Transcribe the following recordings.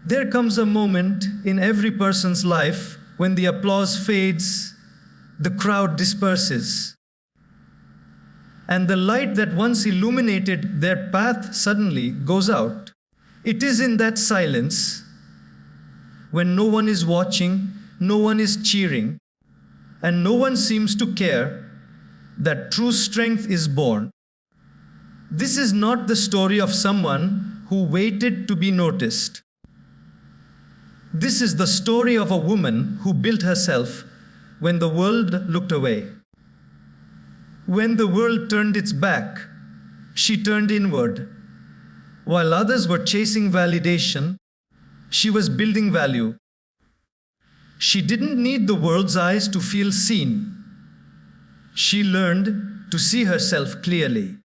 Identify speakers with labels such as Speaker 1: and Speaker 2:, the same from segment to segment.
Speaker 1: There comes a moment in every person's life when the applause fades, the crowd disperses, and the light that once illuminated their path suddenly goes out. It is in that silence, when no one is watching, no one is cheering, and no one seems to care, that true strength is born. This is not the story of someone who waited to be noticed. This is the story of a woman who built herself when the world looked away. When the world turned its back, she turned inward. While others were chasing validation, she was building value. She didn't need the world's eyes to feel seen. She learned to see herself clearly.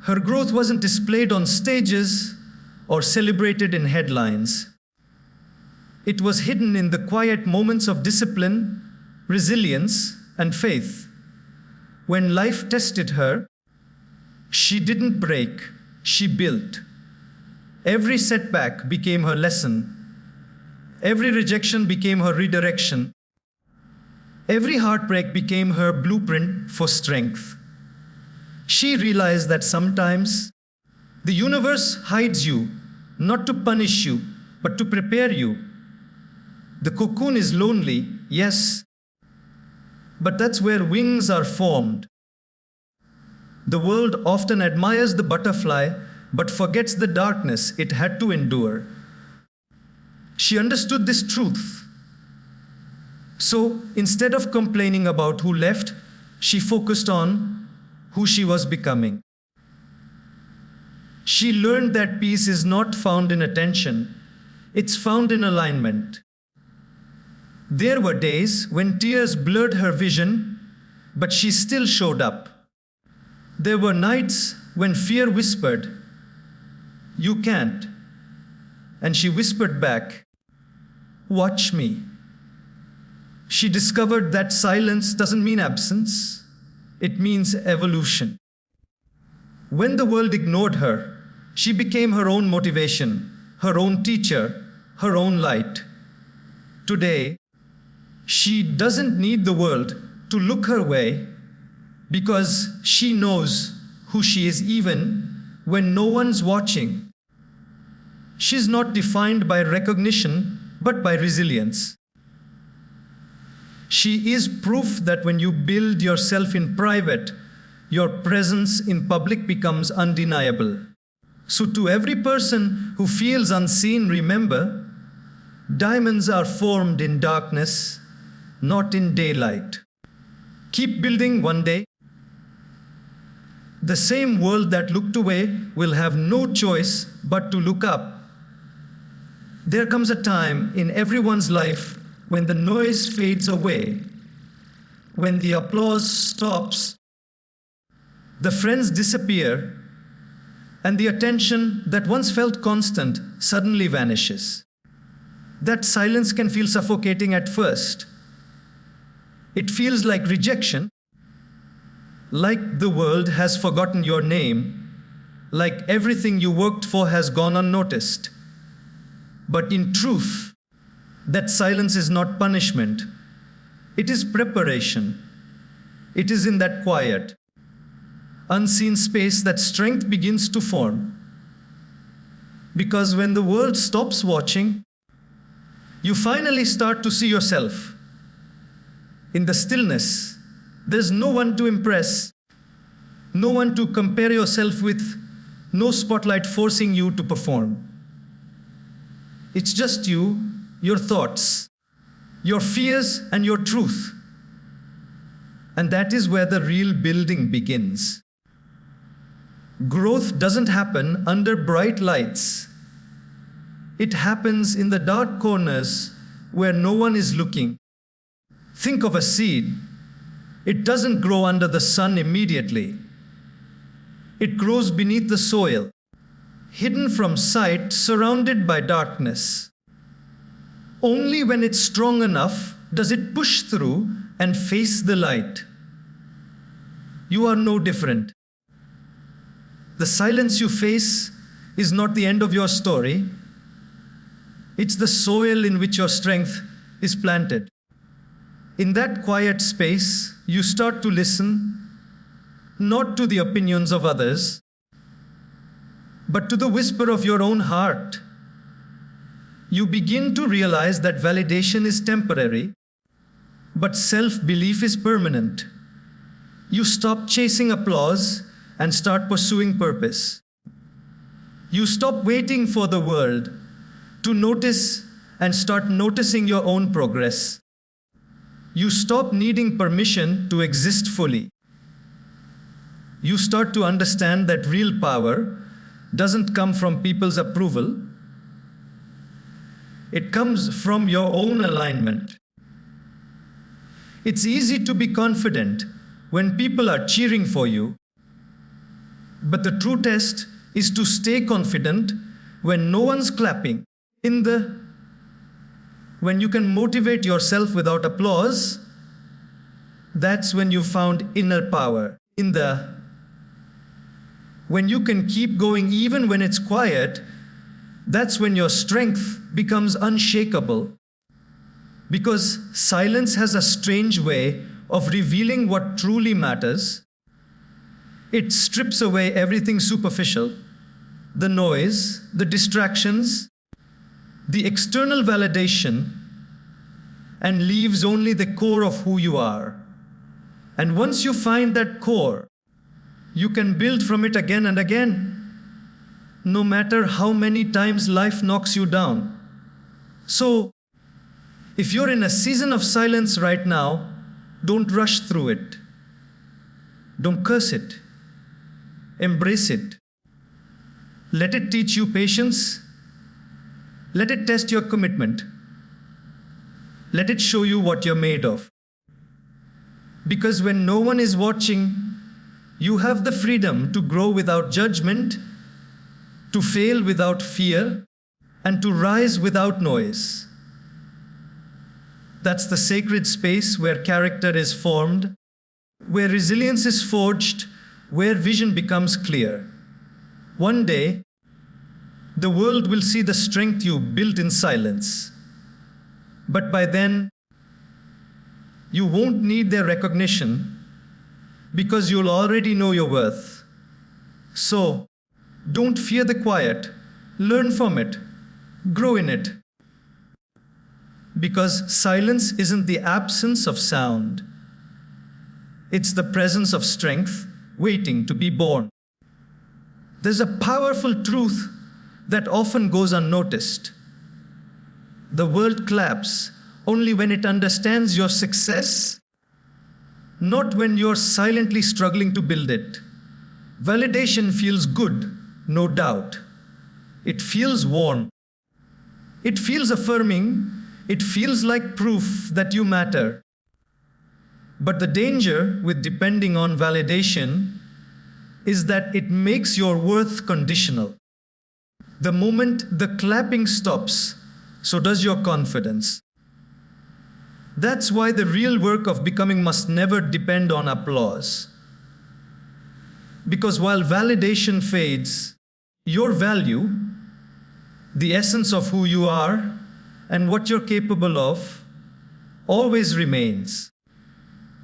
Speaker 1: Her growth wasn't displayed on stages or celebrated in headlines. It was hidden in the quiet moments of discipline, resilience, and faith. When life tested her, she didn't break, she built. Every setback became her lesson. Every rejection became her redirection. Every heartbreak became her blueprint for strength. She realized that sometimes the universe hides you, not to punish you, but to prepare you. The cocoon is lonely, yes, but that's where wings are formed. The world often admires the butterfly, but forgets the darkness it had to endure. She understood this truth. So instead of complaining about who left, she focused on who she was becoming. She learned that peace is not found in attention, it's found in alignment. There were days when tears blurred her vision, but she still showed up. There were nights when fear whispered, "You can't." And she whispered back, "Watch me." She discovered that silence doesn't mean absence, it means evolution. When the world ignored her, she became her own motivation, her own teacher, her own light. Today, she doesn't need the world to look her way because she knows who she is even when no one's watching. She's not defined by recognition, but by resilience. She is proof that when you build yourself in private, your presence in public becomes undeniable. So to every person who feels unseen, remember, diamonds are formed in darkness, not in daylight. Keep building. One day, the same world that looked away will have no choice but to look up. There comes a time in everyone's life when the noise fades away, when the applause stops, the friends disappear, and the attention that once felt constant suddenly vanishes. That silence can feel suffocating at first. It feels like rejection, like the world has forgotten your name, like everything you worked for has gone unnoticed. But in truth, that silence is not punishment. It is preparation. It is in that quiet, unseen space that strength begins to form. Because when the world stops watching, you finally start to see yourself. In the stillness, there's no one to impress, no one to compare yourself with, no spotlight forcing you to perform. It's just you, your thoughts, your fears, and your truth. And that is where the real building begins. Growth doesn't happen under bright lights. It happens in the dark corners where no one is looking. Think of a seed. It doesn't grow under the sun immediately. It grows beneath the soil, hidden from sight, surrounded by darkness. Only when it's strong enough does it push through and face the light. You are no different. The silence you face is not the end of your story. It's the soil in which your strength is planted. In that quiet space, you start to listen, not to the opinions of others, but to the whisper of your own heart. You begin to realize that validation is temporary, but self-belief is permanent. You stop chasing applause and start pursuing purpose. You stop waiting for the world to notice and start noticing your own progress. You stop needing permission to exist fully. You start to understand that real power doesn't come from people's approval. It comes from your own alignment. It's easy to be confident when people are cheering for you, but the true test is to stay confident when no one's clapping. When you can motivate yourself without applause, that's when you found inner power. When you can keep going even when it's quiet, that's when your strength becomes unshakable. Because silence has a strange way of revealing what truly matters. It strips away everything superficial, the noise, the distractions, the external validation, and leaves only the core of who you are. And once you find that core, you can build from it again and again, no matter how many times life knocks you down. So, if you're in a season of silence right now, don't rush through it. Don't curse it. Embrace it. Let it teach you patience. Let it test your commitment. Let it show you what you're made of. Because when no one is watching, you have the freedom to grow without judgment, to fail without fear, and to rise without noise. That's the sacred space where character is formed, where resilience is forged, where vision becomes clear. One day, the world will see the strength you built in silence. But by then, you won't need their recognition because you'll already know your worth. So, don't fear the quiet. Learn from it. Grow in it. Because silence isn't the absence of sound. It's the presence of strength waiting to be born. There's a powerful truth that often goes unnoticed. The world claps only when it understands your success, not when you're silently struggling to build it. Validation feels good, no doubt. It feels warm. It feels affirming. It feels like proof that you matter. But the danger with depending on validation is that it makes your worth conditional. The moment the clapping stops, so does your confidence. That's why the real work of becoming must never depend on applause. Because while validation fades, your value, the essence of who you are and what you're capable of, always remains.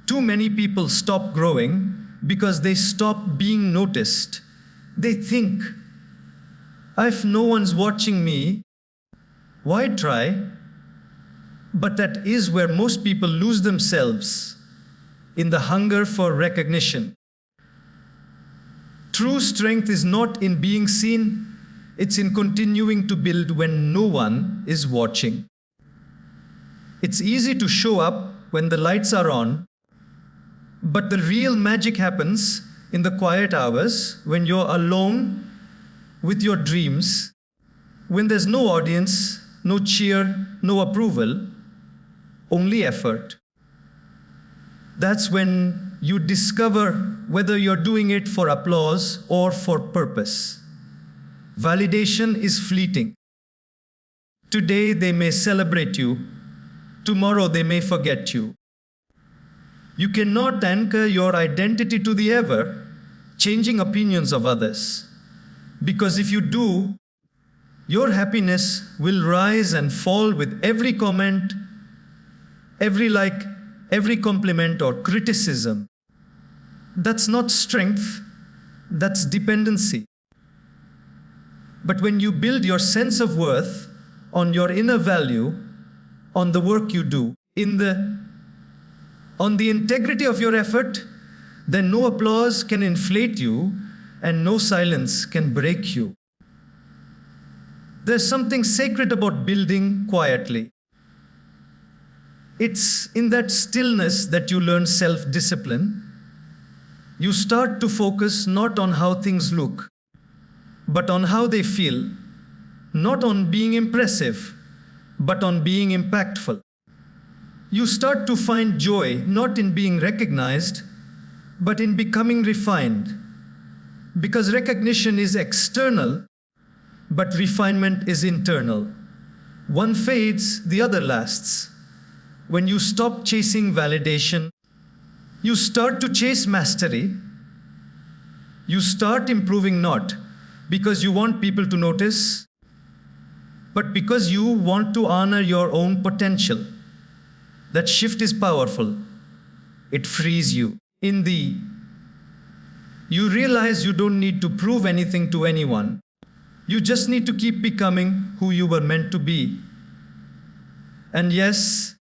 Speaker 1: Too many people stop growing because they stop being noticed. They think, if no one's watching me, why try? But that is where most people lose themselves, in the hunger for recognition. True strength is not in being seen, it's in continuing to build when no one is watching. It's easy to show up when the lights are on, but the real magic happens in the quiet hours when you're alone with your dreams, when there's no audience, no cheer, no approval, only effort. That's when you discover whether you're doing it for applause or for purpose. Validation is fleeting. Today they may celebrate you, tomorrow they may forget you. You cannot anchor your identity to the ever-changing opinions of others. Because if you do, Your happiness will rise and fall with every comment, every like, every compliment or criticism. That's not strength, that's dependency. But when you build your sense of worth on your inner value, on the work you do, on the integrity of your effort, then no applause can inflate you and no silence can break you. There's something sacred about building quietly. It's in that stillness that you learn self-discipline. You start to focus not on how things look, but on how they feel, not on being impressive, but on being impactful. You start to find joy not in being recognized, but in becoming refined. Because recognition is external, but refinement is internal. One fades, the other lasts. When you stop chasing validation, you start to chase mastery. You start improving not because you want people to notice, but because you want to honor your own potential. That shift is powerful. It frees you. You realize you don't need to prove anything to anyone. You just need to keep becoming who you were meant to be. And yes,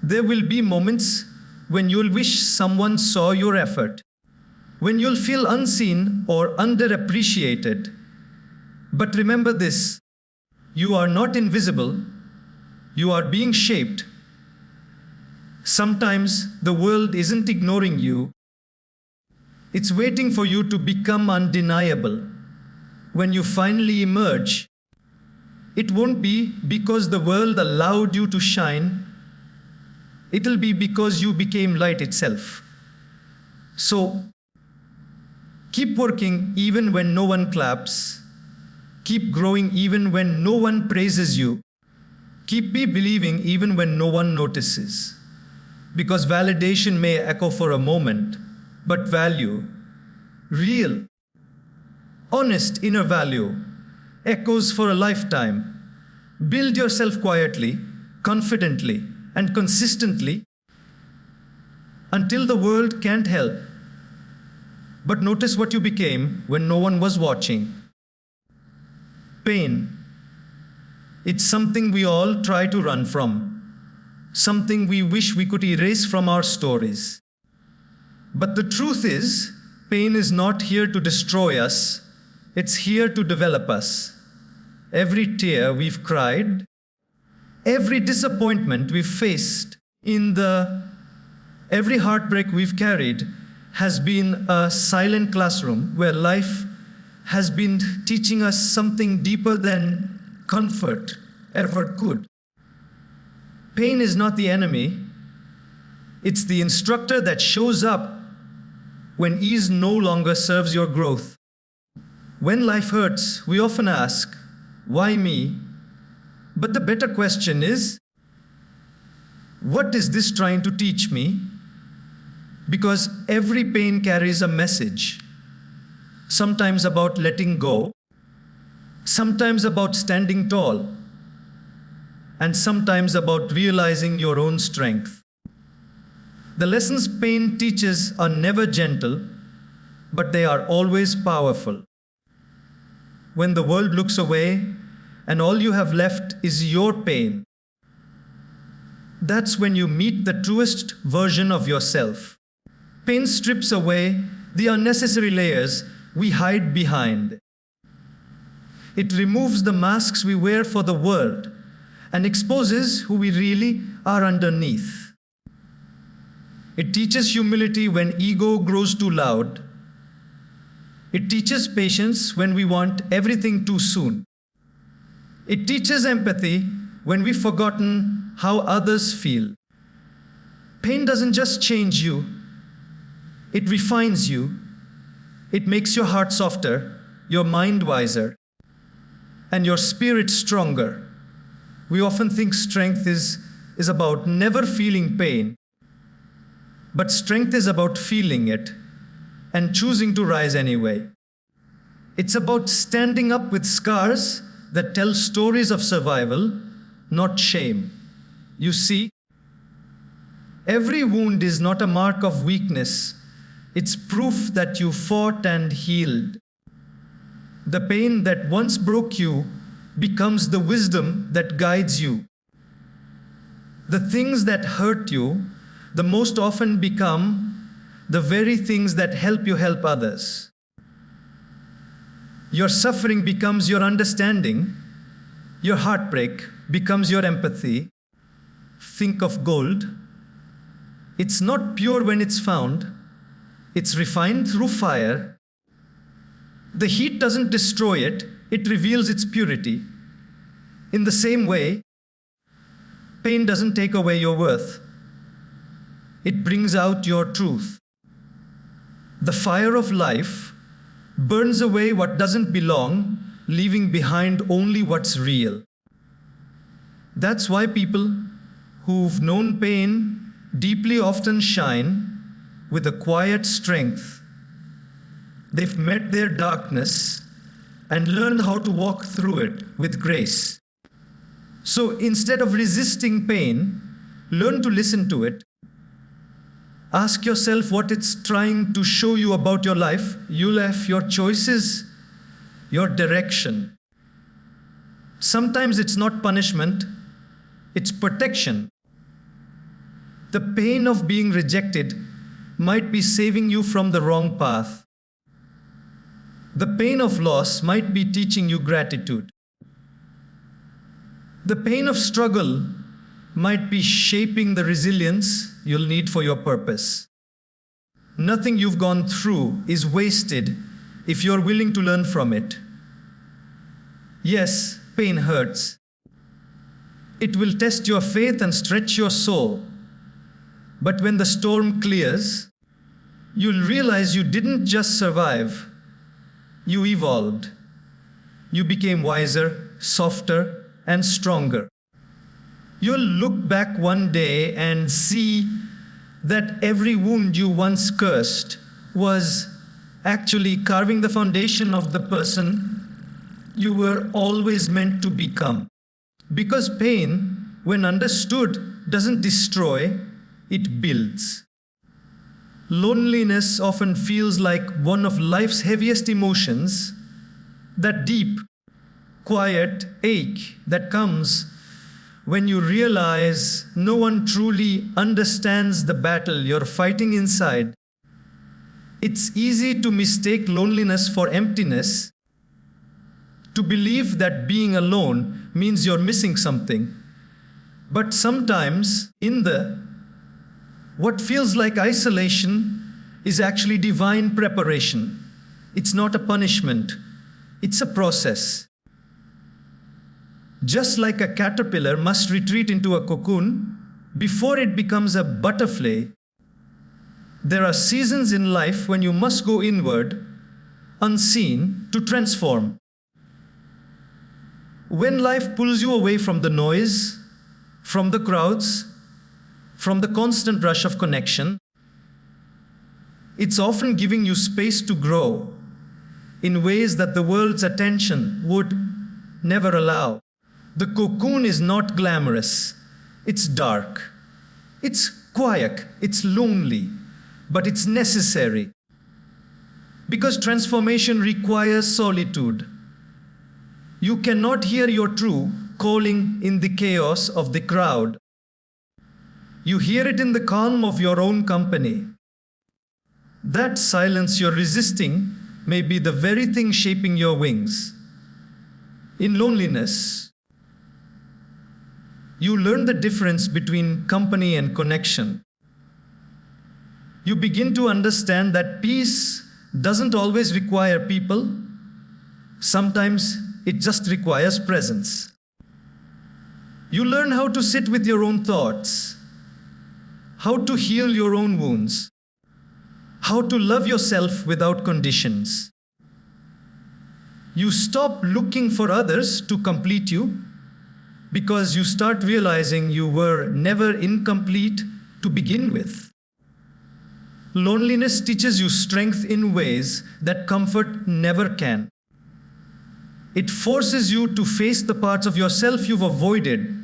Speaker 1: there will be moments when you'll wish someone saw your effort, when you'll feel unseen or underappreciated. But remember this, you are not invisible, you are being shaped. Sometimes the world isn't ignoring you, it's waiting for you to become undeniable. When you finally emerge, it won't be because the world allowed you to shine, it'll be because you became light itself. So, keep working even when no one claps. Keep growing even when no one praises you. Keep believing even when no one notices. Because validation may echo for a moment, but value, real, honest inner value, echoes for a lifetime. Build yourself quietly, confidently, and consistently until the world can't help. But notice what you became when no one was watching. Pain. It's something we all try to run from, something we wish we could erase from our stories. But the truth is, pain is not here to destroy us, it's here to develop us. Every tear we've cried, every disappointment we've faced, every heartbreak we've carried has been a silent classroom where life has been teaching us something deeper than comfort ever could. Pain is not the enemy, it's the instructor that shows up when ease no longer serves your growth. When life hurts, we often ask, why me? But the better question is, what is this trying to teach me? Because every pain carries a message, sometimes about letting go, sometimes about standing tall, and sometimes about realizing your own strength. The lessons pain teaches are never gentle, but they are always powerful. When the world looks away and all you have left is your pain, that's when you meet the truest version of yourself. Pain strips away the unnecessary layers we hide behind. It removes the masks we wear for the world and exposes who we really are underneath. It teaches humility when ego grows too loud. It teaches patience when we want everything too soon. It teaches empathy when we've forgotten how others feel. Pain doesn't just change you, it refines you. It makes your heart softer, your mind wiser, and your spirit stronger. We often think strength is about never feeling pain, but strength is about feeling it and choosing to rise anyway. It's about standing up with scars that tell stories of survival, not shame. You see, every wound is not a mark of weakness. It's proof that you fought and healed. The pain that once broke you becomes the wisdom that guides you. The things that hurt you the most often become the very things that help you help others. Your suffering becomes your understanding. Your heartbreak becomes your empathy. Think of gold. It's not pure when it's found. It's refined through fire. The heat doesn't destroy it, it reveals its purity. In the same way, pain doesn't take away your worth. It brings out your truth. The fire of life burns away what doesn't belong, leaving behind only what's real. That's why people who've known pain deeply often shine with a quiet strength. They've met their darkness and learned how to walk through it with grace. So instead of resisting pain, learn to listen to it. Ask yourself what it's trying to show you about your life, your life, your choices, your direction. Sometimes it's not punishment, it's protection. The pain of being rejected might be saving you from the wrong path. The pain of loss might be teaching you gratitude. The pain of struggle might be shaping the resilience you'll need for your purpose. Nothing you've gone through is wasted if you're willing to learn from it. Yes, pain hurts. It will test your faith and stretch your soul. But when the storm clears, you'll realize you didn't just survive, you evolved. You became wiser, softer, and stronger. You'll look back one day and see that every wound you once cursed was actually carving the foundation of the person you were always meant to become. Because pain, when understood, doesn't destroy, it builds. Loneliness often feels like one of life's heaviest emotions, that deep, quiet ache that comes when you realize no one truly understands the battle you're fighting inside. It's easy to mistake loneliness for emptiness, to believe that being alone means you're missing something. But sometimes what feels like isolation is actually divine preparation. It's not a punishment, it's a process. Just like a caterpillar must retreat into a cocoon before it becomes a butterfly, there are seasons in life when you must go inward, unseen, to transform. When life pulls you away from the noise, from the crowds, from the constant rush of connection, it's often giving you space to grow in ways that the world's attention would never allow. The cocoon is not glamorous. It's dark. It's quiet. It's lonely. But it's necessary. Because transformation requires solitude. You cannot hear your true calling in the chaos of the crowd. You hear it in the calm of your own company. That silence you're resisting may be the very thing shaping your wings. In loneliness, you learn the difference between company and connection. You begin to understand that peace doesn't always require people. Sometimes it just requires presence. You learn how to sit with your own thoughts, how to heal your own wounds, how to love yourself without conditions. You stop looking for others to complete you because you start realizing you were never incomplete to begin with. Loneliness teaches you strength in ways that comfort never can. It forces you to face the parts of yourself you've avoided,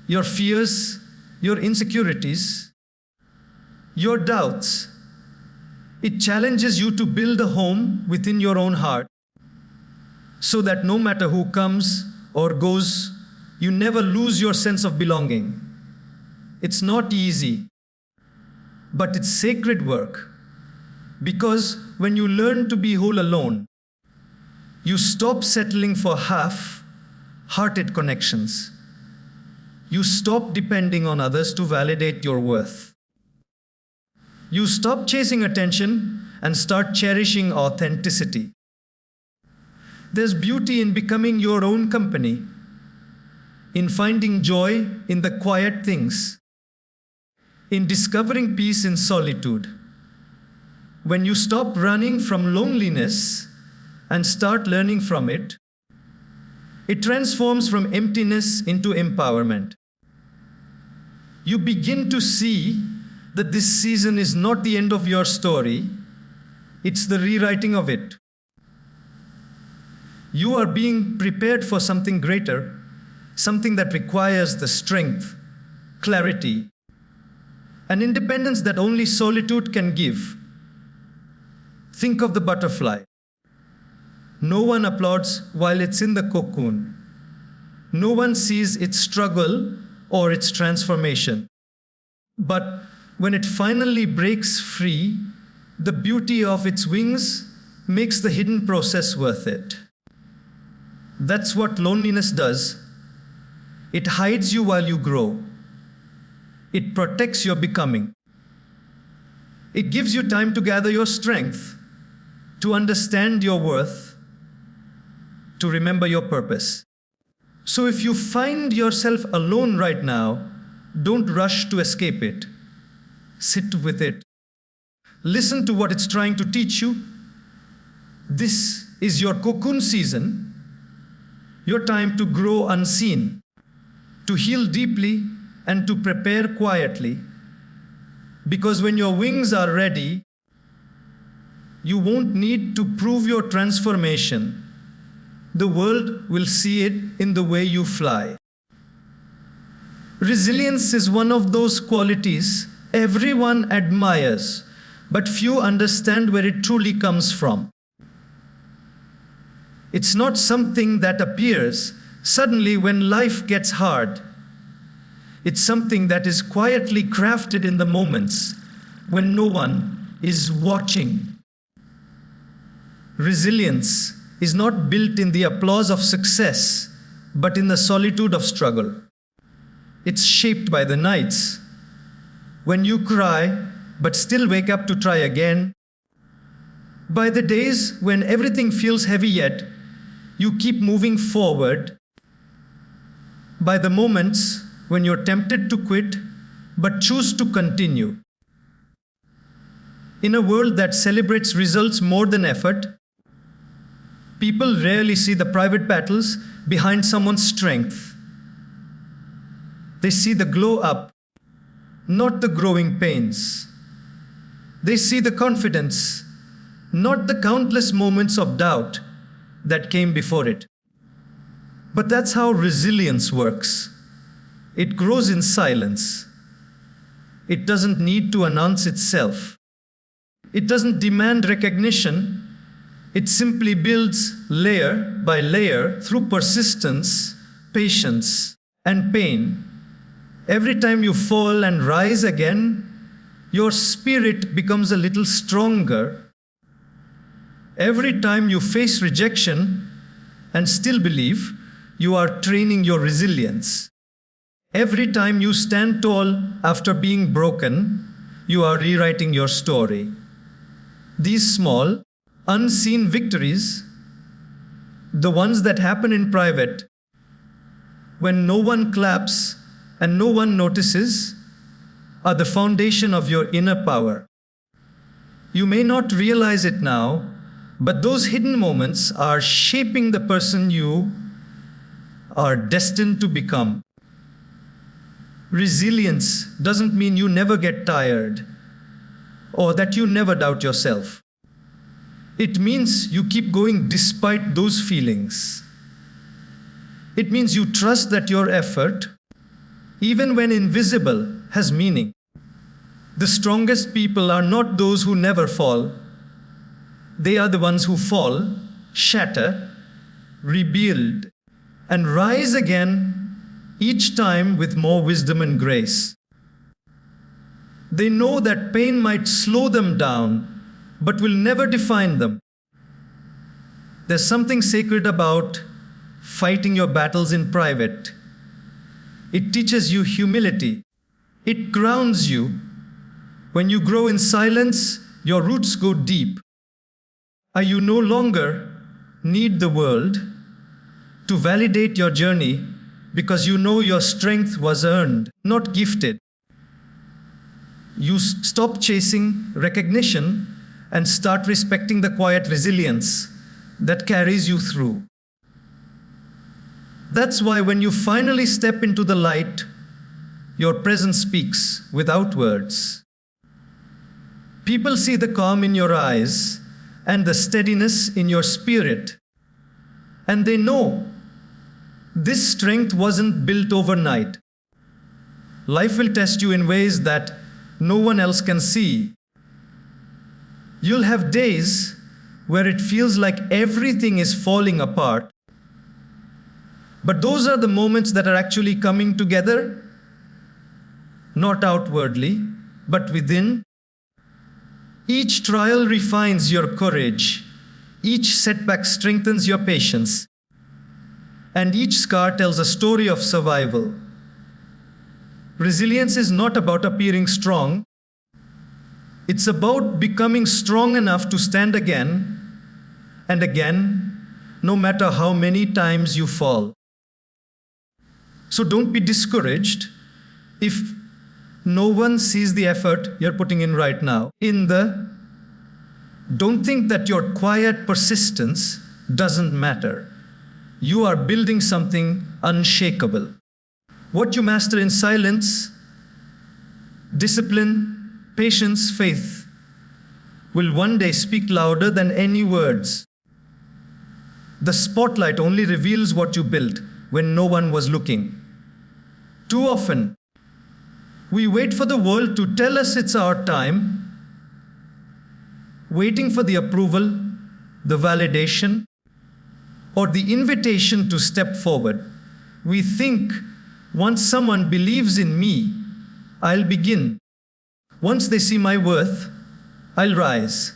Speaker 1: your fears, your insecurities, your doubts. It challenges you to build a home within your own heart so that no matter who comes or goes, you never lose your sense of belonging. It's not easy, but it's sacred work, because when you learn to be whole alone, you stop settling for half-hearted connections. You stop depending on others to validate your worth. You stop chasing attention and start cherishing authenticity. There's beauty in becoming your own company, in finding joy in the quiet things, in discovering peace in solitude. When you stop running from loneliness and start learning from it, it transforms from emptiness into empowerment. You begin to see that this season is not the end of your story, it's the rewriting of it. You are being prepared for something greater, something that requires the strength, clarity, and independence that only solitude can give. Think of the butterfly. No one applauds while it's in the cocoon. No one sees its struggle or its transformation. But when it finally breaks free, the beauty of its wings makes the hidden process worth it. That's what loneliness does. It hides you while you grow. It protects your becoming. It gives you time to gather your strength, to understand your worth, to remember your purpose. So if you find yourself alone right now, don't rush to escape it. Sit with it. Listen to what it's trying to teach you. This is your cocoon season, your time to grow unseen, to heal deeply, and to prepare quietly. Because when your wings are ready, you won't need to prove your transformation. The world will see it in the way you fly. Resilience is one of those qualities everyone admires, but few understand where it truly comes from. It's not something that appears suddenly when life gets hard. It's something that is quietly crafted in the moments when no one is watching. Resilience is not built in the applause of success, but in the solitude of struggle. It's shaped by the nights when you cry, but still wake up to try again. By the days when everything feels heavy yet you keep moving forward. By the moments when you're tempted to quit, but choose to continue. In a world that celebrates results more than effort, people rarely see the private battles behind someone's strength. They see the glow up, not the growing pains. They see the confidence, not the countless moments of doubt that came before it. But that's how resilience works. It grows in silence. It doesn't need to announce itself. It doesn't demand recognition. It simply builds layer by layer through persistence, patience, and pain. Every time you fall and rise again, your spirit becomes a little stronger. Every time you face rejection and still believe, you are training your resilience. Every time you stand tall after being broken, you are rewriting your story. These small, unseen victories, the ones that happen in private, when no one claps and no one notices, are the foundation of your inner power. You may not realize it now, but those hidden moments are shaping the person you are destined to become. Resilience doesn't mean you never get tired or that you never doubt yourself. It means you keep going despite those feelings. It means you trust that your effort, even when invisible, has meaning. The strongest people are not those who never fall. They are the ones who fall, shatter, rebuild, and rise again, each time with more wisdom and grace. They know that pain might slow them down, but will never define them. There's something sacred about fighting your battles in private. It teaches you humility. It grounds you. When you grow in silence, your roots go deep. You no longer need the world to validate your journey because you know your strength was earned, not gifted. You stop chasing recognition and start respecting the quiet resilience that carries you through. That's why when you finally step into the light, your presence speaks without words. People see the calm in your eyes and the steadiness in your spirit, and they know this strength wasn't built overnight. Life will test you in ways that no one else can see. You'll have days where it feels like everything is falling apart. But those are the moments that are actually coming together, not outwardly, but within. Each trial refines your courage. Each setback strengthens your patience. And each scar tells a story of survival. Resilience is not about appearing strong. It's about becoming strong enough to stand again and again, no matter how many times you fall. So don't be discouraged if no one sees the effort you're putting in right now. Don't think that your quiet persistence doesn't matter. You are building something unshakable. What you master in silence, discipline, patience, faith, will one day speak louder than any words. The spotlight only reveals what you built when no one was looking. Too often, we wait for the world to tell us it's our time, waiting for the approval, the validation, or the invitation to step forward. We think, once someone believes in me, I'll begin. Once they see my worth, I'll rise.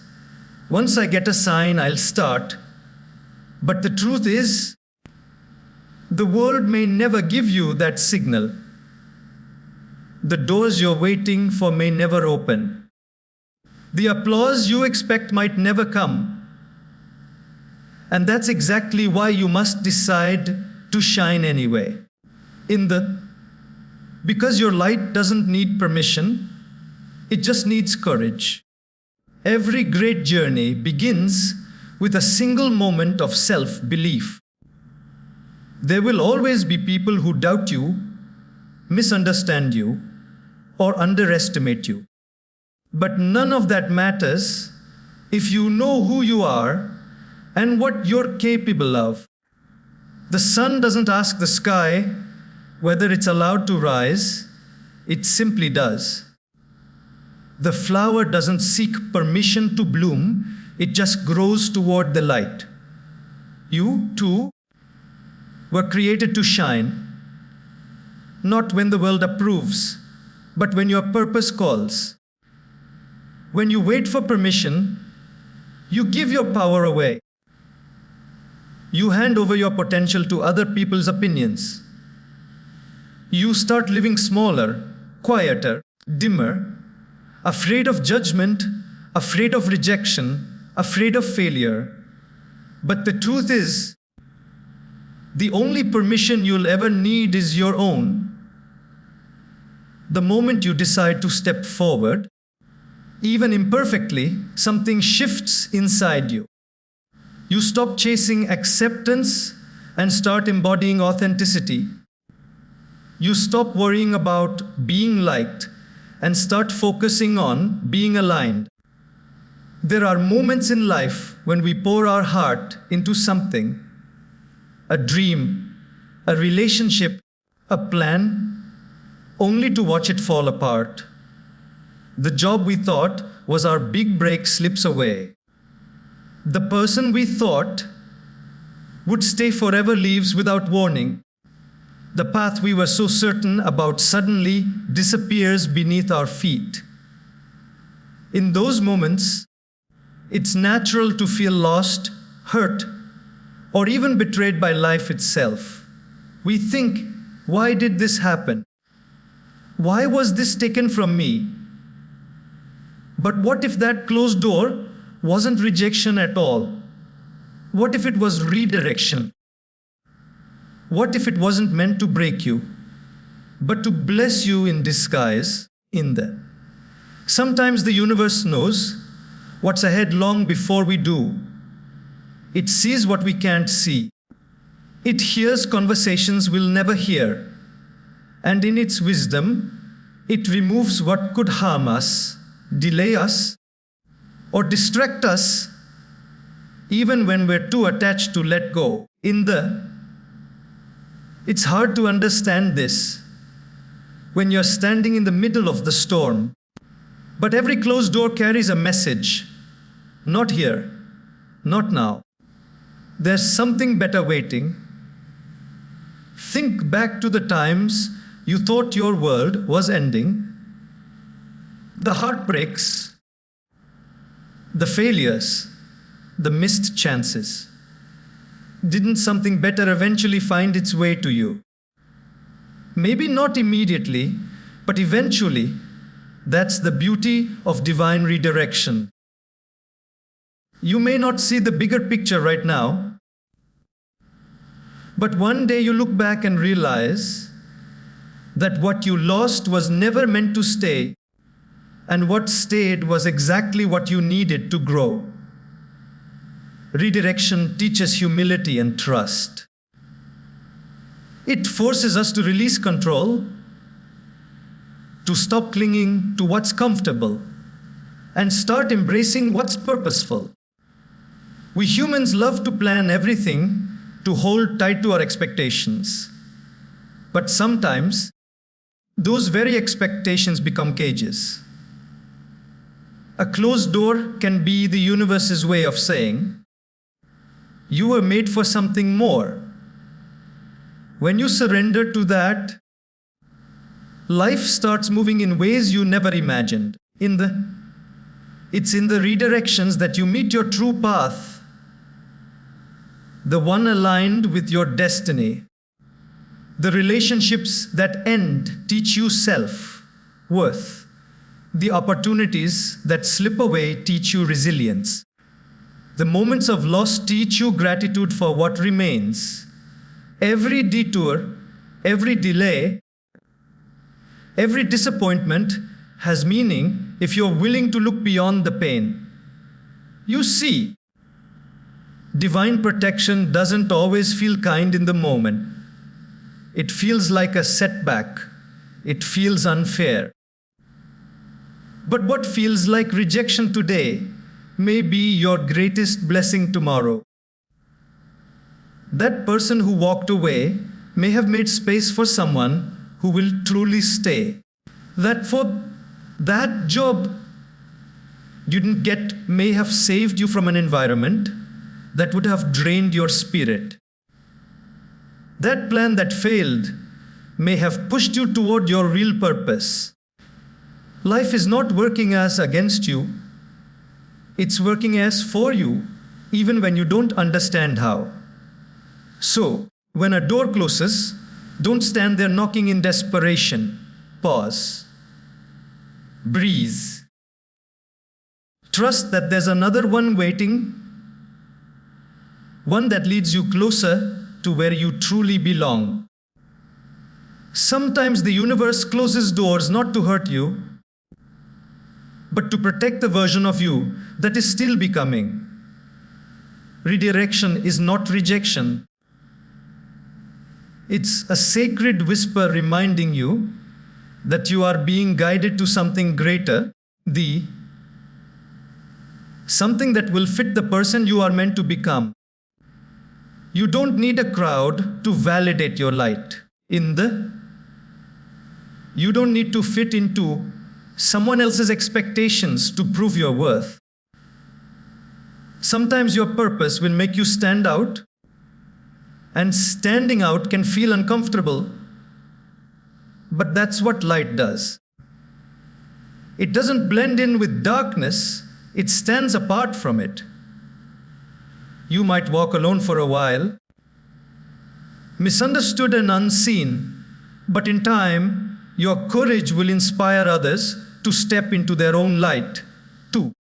Speaker 1: Once I get a sign, I'll start. But the truth is, the world may never give you that signal. The doors you're waiting for may never open. The applause you expect might never come. And that's exactly why you must decide to shine anyway. Because your light doesn't need permission, it just needs courage. Every great journey begins with a single moment of self-belief. There will always be people who doubt you, misunderstand you, or underestimate you. But none of that matters if you know who you are and what you're capable of. The sun doesn't ask the sky whether it's allowed to rise, it simply does. The flower doesn't seek permission to bloom, it just grows toward the light. You, too, were created to shine, not when the world approves, but when your purpose calls. When you wait for permission, you give your power away. You hand over your potential to other people's opinions. You start living smaller, quieter, dimmer, afraid of judgment, afraid of rejection, afraid of failure. But the truth is, the only permission you'll ever need is your own. The moment you decide to step forward, even imperfectly, something shifts inside you. You stop chasing acceptance and start embodying authenticity. You stop worrying about being liked and start focusing on being aligned. There are moments in life when we pour our heart into something, a dream, a relationship, a plan, only to watch it fall apart. The job we thought was our big break slips away. The person we thought would stay forever leaves without warning. The path we were so certain about suddenly disappears beneath our feet. In those moments, it's natural to feel lost, hurt, or even betrayed by life itself. We think, why did this happen? Why was this taken from me? But what if that closed door wasn't rejection at all? What if it was redirection? What if it wasn't meant to break you, but to bless you in disguise in that? Sometimes the universe knows what's ahead long before we do. It sees what we can't see. It hears conversations we'll never hear. And in its wisdom, it removes what could harm us, delay us, or distract us, even when we're too attached to let go. It's hard to understand this when you're standing in the middle of the storm. But every closed door carries a message. Not here, not now. There's something better waiting. Think back to the times you thought your world was ending. The heartbreaks, the failures, the missed chances. Didn't something better eventually find its way to you? Maybe not immediately, but eventually. That's the beauty of divine redirection. You may not see the bigger picture right now, but one day you look back and realize that what you lost was never meant to stay, and what stayed was exactly what you needed to grow. Redirection teaches humility and trust. It forces us to release control, to stop clinging to what's comfortable, and start embracing what's purposeful. We humans love to plan everything to hold tight to our expectations. But sometimes, those very expectations become cages. A closed door can be the universe's way of saying, you were made for something more. When you surrender to that, life starts moving in ways you never imagined. It's in the redirections that you meet your true path, the one aligned with your destiny. The relationships that end teach you self-worth. The opportunities that slip away teach you resilience. The moments of loss teach you gratitude for what remains. Every detour, every delay, every disappointment has meaning if you're willing to look beyond the pain. You see, divine protection doesn't always feel kind in the moment. It feels like a setback. It feels unfair. But what feels like rejection today may be your greatest blessing tomorrow. That person who walked away may have made space for someone who will truly stay. That for that job you didn't get may have saved you from an environment that would have drained your spirit. That plan that failed may have pushed you toward your real purpose. Life is not working as against you. It's working as for you, even when you don't understand how. So, when a door closes, don't stand there knocking in desperation. Pause. Breathe. Trust that there's another one waiting, one that leads you closer to where you truly belong. Sometimes the universe closes doors not to hurt you, but to protect the version of you that is still becoming. Redirection is not rejection. It's a sacred whisper reminding you that you are being guided to something greater, the something that will fit the person you are meant to become. You don't need a crowd to validate your light. You don't need to fit into someone else's expectations to prove your worth. Sometimes your purpose will make you stand out, and standing out can feel uncomfortable, but that's what light does. It doesn't blend in with darkness, it stands apart from it. You might walk alone for a while, misunderstood and unseen, but in time, your courage will inspire others to step into their own light, too.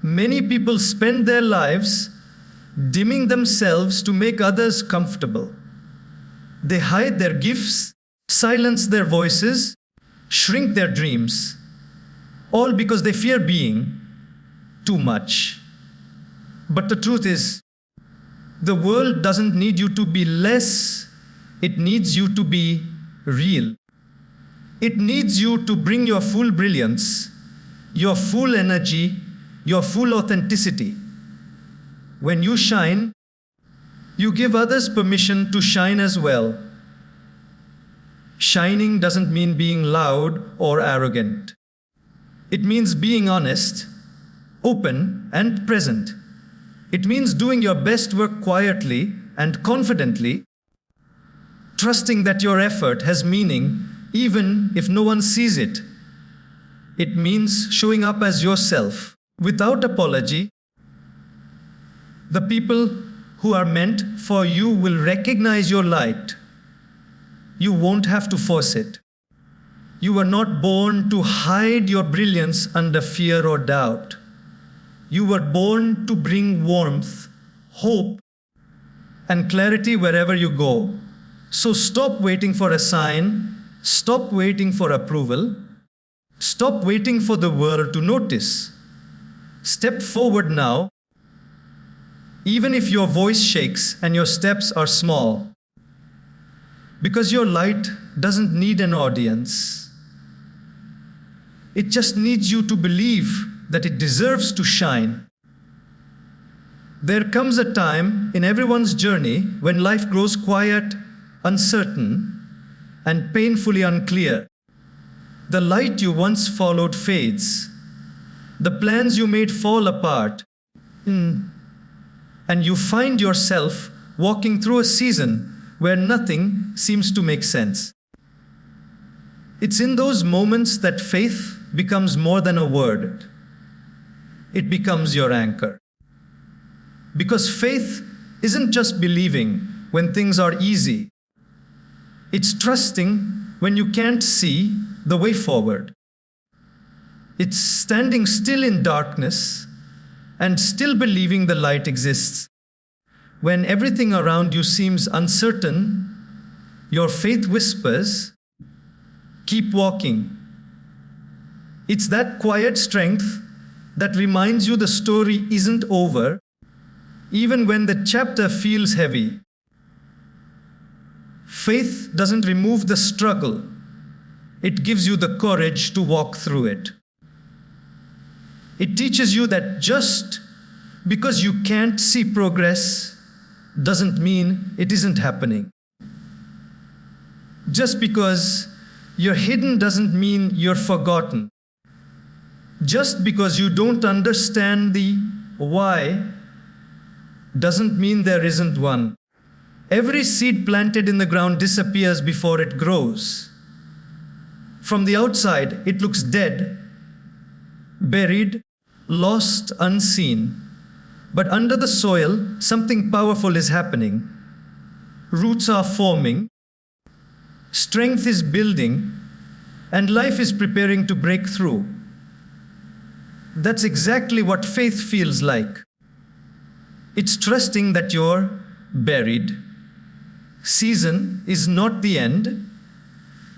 Speaker 1: Many people spend their lives dimming themselves to make others comfortable. They hide their gifts, silence their voices, shrink their dreams, all because they fear being too much. But the truth is, the world doesn't need you to be less, it needs you to be real. It needs you to bring your full brilliance, your full energy, your full authenticity. When you shine, you give others permission to shine as well. Shining doesn't mean being loud or arrogant. It means being honest, open, and present. It means doing your best work quietly and confidently, trusting that your effort has meaning even if no one sees it. It means showing up as yourself without apology. The people who are meant for you will recognize your light. You won't have to force it. You were not born to hide your brilliance under fear or doubt. You were born to bring warmth, hope, and clarity wherever you go. So stop waiting for a sign, stop waiting for approval, stop waiting for the world to notice. Step forward now, even if your voice shakes and your steps are small, because your light doesn't need an audience. It just needs you to believe that it deserves to shine. There comes a time in everyone's journey when life grows quiet, uncertain, and painfully unclear. The light you once followed fades. The plans you made fall apart. And you find yourself walking through a season where nothing seems to make sense. It's in those moments that faith becomes more than a word. It becomes your anchor. Because faith isn't just believing when things are easy. It's trusting when you can't see the way forward. It's standing still in darkness and still believing the light exists. When everything around you seems uncertain, your faith whispers, "Keep walking." It's that quiet strength that reminds you the story isn't over, even when the chapter feels heavy. Faith doesn't remove the struggle. It gives you the courage to walk through it. It teaches you that just because you can't see progress doesn't mean it isn't happening. Just because you're hidden doesn't mean you're forgotten. Just because you don't understand the why doesn't mean there isn't one. Every seed planted in the ground disappears before it grows. From the outside, it looks dead, buried, lost, unseen. But under the soil, something powerful is happening. Roots are forming, strength is building, and life is preparing to break through. That's exactly what faith feels like. It's trusting that you're buried. Season is not the end,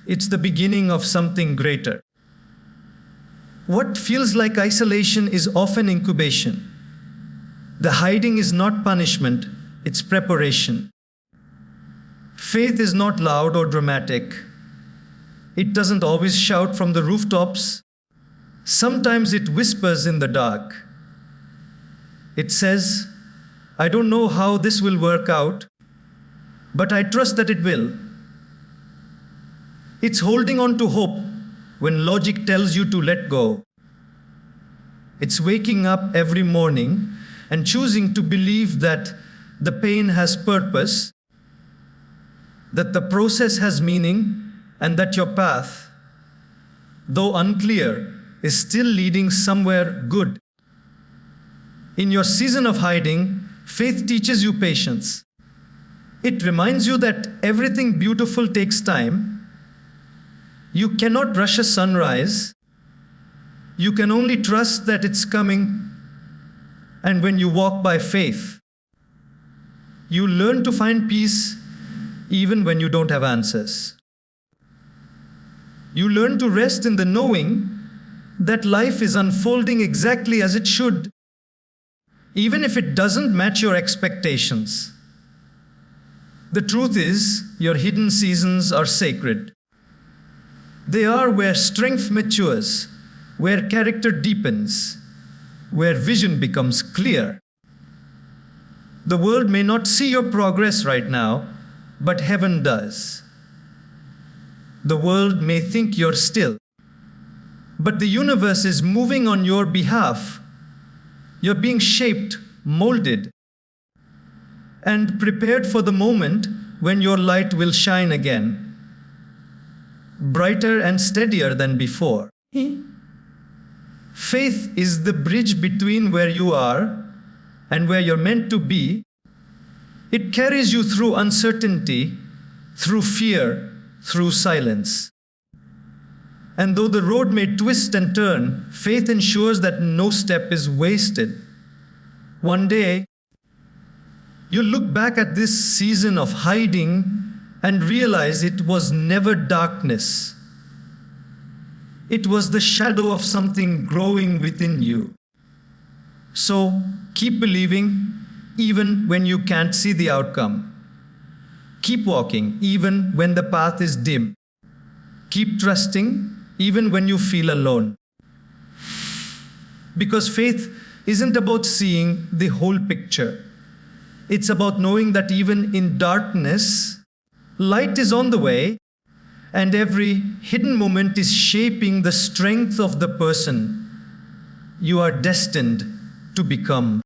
Speaker 1: it's the beginning of something greater. What feels like isolation is often incubation. The hiding is not punishment, it's preparation. Faith is not loud or dramatic. It doesn't always shout from the rooftops. Sometimes it whispers in the dark. It says, I don't know how this will work out, but I trust that it will. It's holding on to hope when logic tells you to let go. It's waking up every morning and choosing to believe that the pain has purpose, that the process has meaning, and that your path, though unclear, is still leading somewhere good. In your season of hiding, faith teaches you patience. It reminds you that everything beautiful takes time. You cannot rush a sunrise. You can only trust that it's coming. And when you walk by faith, you learn to find peace even when you don't have answers. You learn to rest in the knowing that life is unfolding exactly as it should, even if it doesn't match your expectations. The truth is, your hidden seasons are sacred. They are where strength matures, where character deepens, where vision becomes clear. The world may not see your progress right now, but heaven does. The world may think you're still, but the universe is moving on your behalf. You're being shaped, molded, and prepared for the moment when your light will shine again, brighter and steadier than before. Faith is the bridge between where you are and where you're meant to be. It carries you through uncertainty, through fear, through silence. And though the road may twist and turn, faith ensures that no step is wasted. One day, you'll look back at this season of hiding and realize it was never darkness. It was the shadow of something growing within you. So keep believing even when you can't see the outcome. Keep walking even when the path is dim. Keep trusting even when you feel alone. Because faith isn't about seeing the whole picture. It's about knowing that even in darkness, light is on the way, and every hidden moment is shaping the strength of the person you are destined to become.